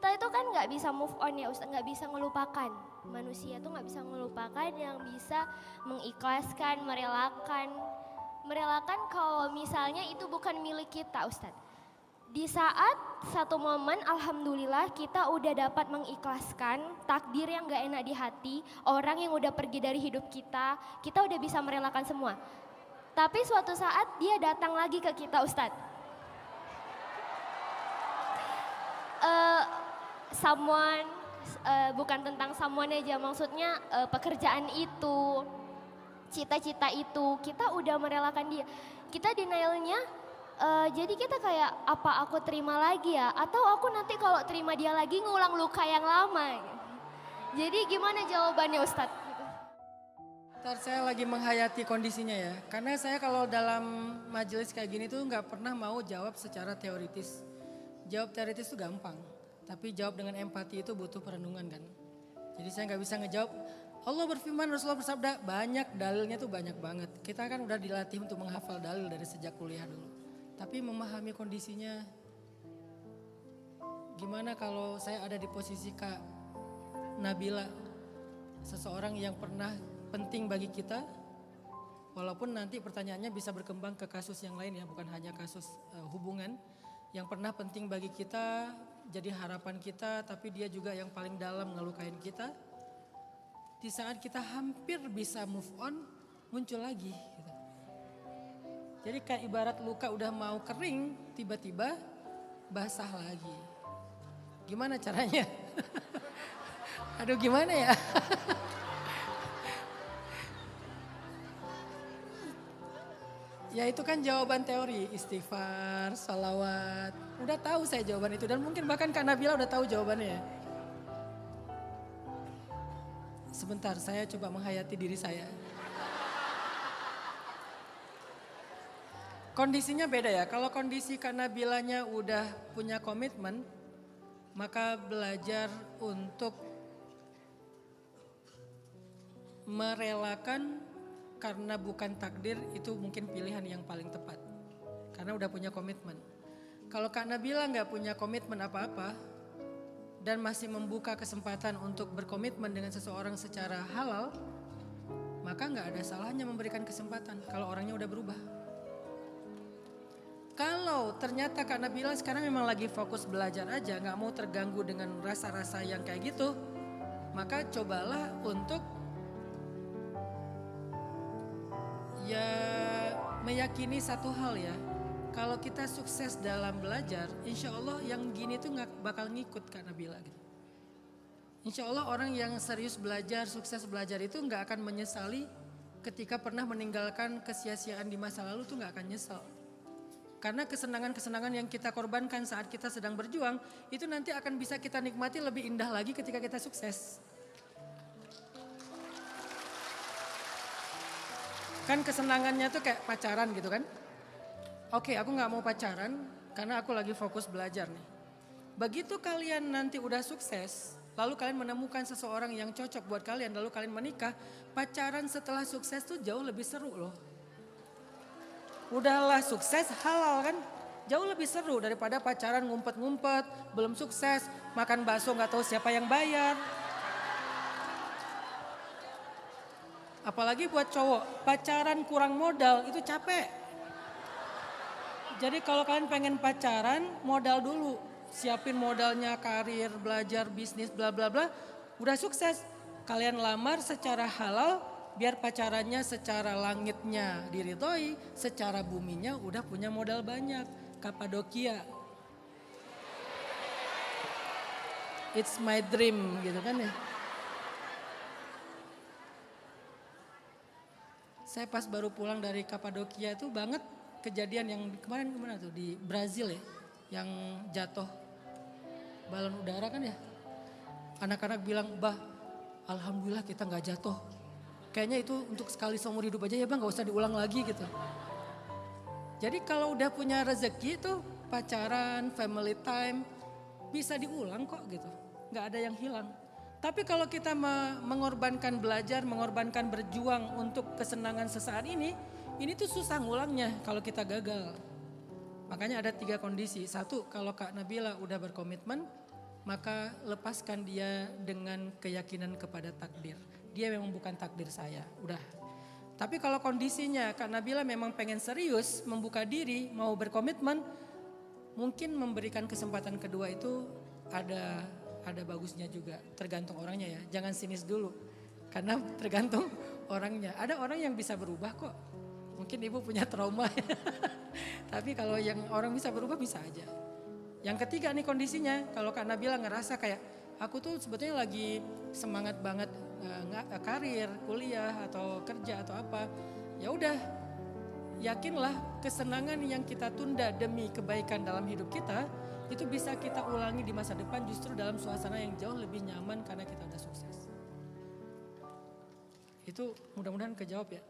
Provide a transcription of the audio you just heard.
kita itu kan nggak bisa move on ya Ustaz, nggak bisa ngelupakan. Manusia tuh nggak bisa ngelupakan, yang bisa mengikhlaskan, merelakan. Merelakan kalau misalnya itu bukan milik kita Ustaz. Di saat satu momen alhamdulillah kita udah dapat mengikhlaskan takdir yang gak enak di hati, orang yang udah pergi dari hidup kita udah bisa merelakan semua. Tapi suatu saat dia datang lagi ke kita Ustadz. Someone, bukan tentang someone aja, maksudnya pekerjaan itu, cita-cita itu, kita udah merelakan dia. Kita denialnya, jadi kita kayak apa aku terima lagi ya, atau aku nanti kalau terima dia lagi ngulang luka yang lama. Jadi gimana jawabannya Ustadz? Ntar saya lagi menghayati kondisinya ya, karena saya kalau dalam majelis kayak gini tuh nggak pernah mau jawab secara teoritis. Jawab teoritis itu gampang, tapi jawab dengan empati itu butuh perenungan kan. Jadi saya nggak bisa ngejawab, Allah berfirman, Rasulullah bersabda, banyak dalilnya tuh banyak banget. Kita kan udah dilatih untuk menghafal dalil dari sejak kuliah dulu. Tapi memahami kondisinya, gimana kalau saya ada di posisi Kak Nabila, seseorang yang pernah penting bagi kita, walaupun nanti pertanyaannya bisa berkembang ke kasus yang lain ya, bukan hanya kasus hubungan, yang pernah penting bagi kita, jadi harapan kita, tapi dia juga yang paling dalam ngelukain kita. Di saat kita hampir bisa move on, muncul lagi. Gitu. Jadi kayak ibarat luka udah mau kering, tiba-tiba basah lagi. Gimana caranya? Aduh gimana ya? Ya itu kan jawaban teori, istighfar, salawat. Udah tahu saya jawaban itu dan mungkin bahkan Kak Nabila udah tahu jawabannya. Sebentar, saya coba menghayati diri saya. Kondisinya beda ya, kalau kondisi Kak Nabilanya udah punya komitmen, maka belajar untuk merelakan karena bukan takdir itu mungkin pilihan yang paling tepat. Karena udah punya komitmen. Kalau Kak Nabila nggak punya komitmen apa-apa dan masih membuka kesempatan untuk berkomitmen dengan seseorang secara halal, maka nggak ada salahnya memberikan kesempatan kalau orangnya udah berubah. Kalau ternyata Kak Nabila sekarang memang lagi fokus belajar aja, nggak mau terganggu dengan rasa-rasa yang kayak gitu, maka cobalah untuk ya meyakini satu hal ya, kalau kita sukses dalam belajar, insya Allah yang gini tuh gak bakal ngikut Kak Nabila gitu. Insya Allah orang yang serius belajar, sukses belajar itu gak akan menyesali ketika pernah meninggalkan kesia-siaan di masa lalu tuh gak akan nyesal. Karena kesenangan-kesenangan yang kita korbankan saat kita sedang berjuang, itu nanti akan bisa kita nikmati lebih indah lagi ketika kita sukses. Kan kesenangannya tuh kayak pacaran gitu kan. Oke, aku gak mau pacaran karena aku lagi fokus belajar nih. Begitu kalian nanti udah sukses, lalu kalian menemukan seseorang yang cocok buat kalian, lalu kalian menikah, pacaran setelah sukses tuh jauh lebih seru loh. Udahlah sukses halal kan, jauh lebih seru daripada pacaran ngumpet-ngumpet, belum sukses, makan bakso gak tahu siapa yang bayar. Apalagi buat cowok, pacaran kurang modal itu capek. Jadi kalau kalian pengen pacaran, modal dulu. Siapin modalnya, karir, belajar, bisnis, bla bla bla. Udah sukses, kalian lamar secara halal, biar pacarannya secara langitnya diridhoi, secara buminya udah punya modal banyak. Kapadokia. It's my dream gitu kan ya. Saya pas baru pulang dari Kapadokia itu banget kejadian yang kemarin tuh di Brazil ya, yang jatuh balon udara kan ya. Anak-anak bilang, "Bah, alhamdulillah kita nggak jatuh. Kayaknya itu untuk sekali seumur hidup aja ya Bang, nggak usah diulang lagi gitu." Jadi kalau udah punya rezeki tuh pacaran, family time bisa diulang kok gitu, nggak ada yang hilang. Tapi kalau kita mengorbankan belajar, mengorbankan berjuang untuk kesenangan sesaat ini tuh susah ngulangnya kalau kita gagal. Makanya ada 3 kondisi. 1, kalau Kak Nabila udah berkomitmen, maka lepaskan dia dengan keyakinan kepada takdir. Dia memang bukan takdir saya, udah. Tapi kalau kondisinya Kak Nabila memang pengen serius, membuka diri, mau berkomitmen, mungkin memberikan kesempatan kedua itu ada bagusnya juga, tergantung orangnya ya. Jangan sinis dulu, karena tergantung orangnya. Ada orang yang bisa berubah kok. Mungkin ibu punya trauma, tapi kalau yang orang bisa berubah bisa aja. Yang ketiga nih kondisinya, kalau Kak Nabila ngerasa kayak aku tuh sebetulnya lagi semangat banget karir, kuliah atau kerja atau apa, ya udah yakinlah kesenangan yang kita tunda demi kebaikan dalam hidup kita itu bisa kita ulangi di masa depan justru dalam suasana yang jauh lebih nyaman karena kita udah sukses. Itu mudah-mudahan kejawab ya.